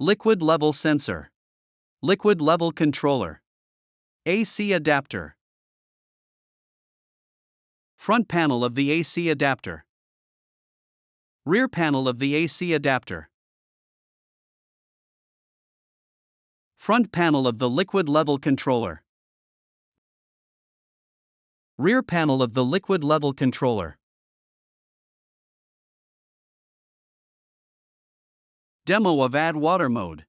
Liquid level sensor. Liquid level controller. AC adapter. Front panel of the AC adapter. Rear panel of the AC adapter. Front panel of the liquid level controller. Rear panel of the liquid level controller. Demo of add water mode.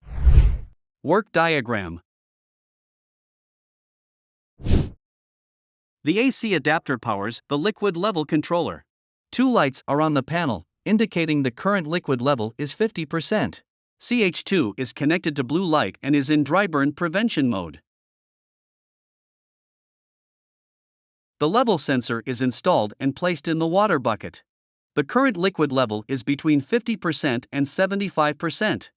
Work diagram. The AC adapter powers the liquid level controller. Two lights are on the panel, indicating the current liquid level is 50%. CH2 is connected to blue light and is in dry burn prevention mode. The level sensor is installed and placed in the water bucket. The current liquid level is between 50% and 75%.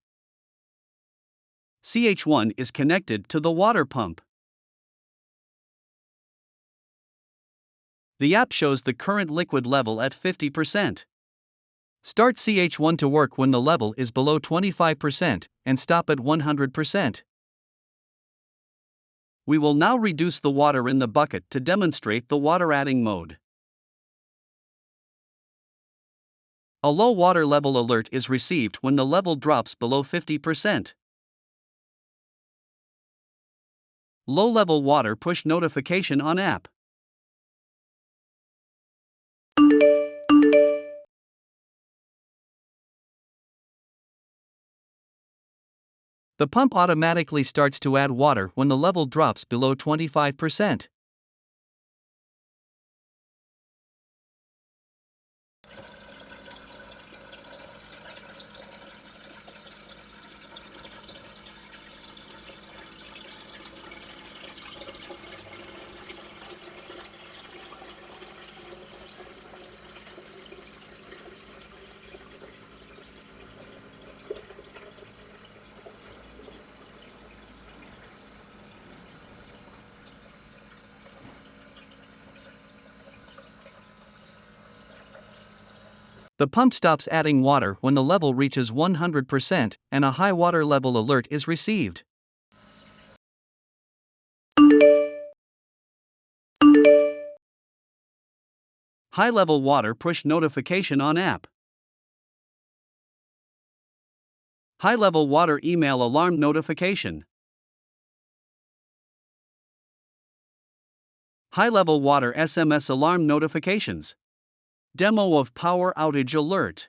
CH1 is connected to the water pump. The app shows the current liquid level at 50%. Start CH1 to work when the level is below 25% and stop at 100%. We will now reduce the water in the bucket to demonstrate the water adding mode. A low water level alert is received when the level drops below 50%. Low level water push notification on app. The pump automatically starts to add water when the level drops below 25%. The pump stops adding water when the level reaches 100% and a high water level alert is received. High level water push notification on app. High level water email alarm notification. High level water SMS alarm notifications. Demo of power outage alert.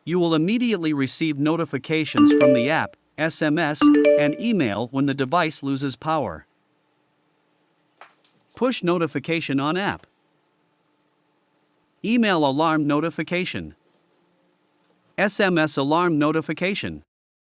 You will immediately receive notifications from the app, SMS, and email when the device loses power. Push notification on app. Email alarm notification. SMS alarm notification.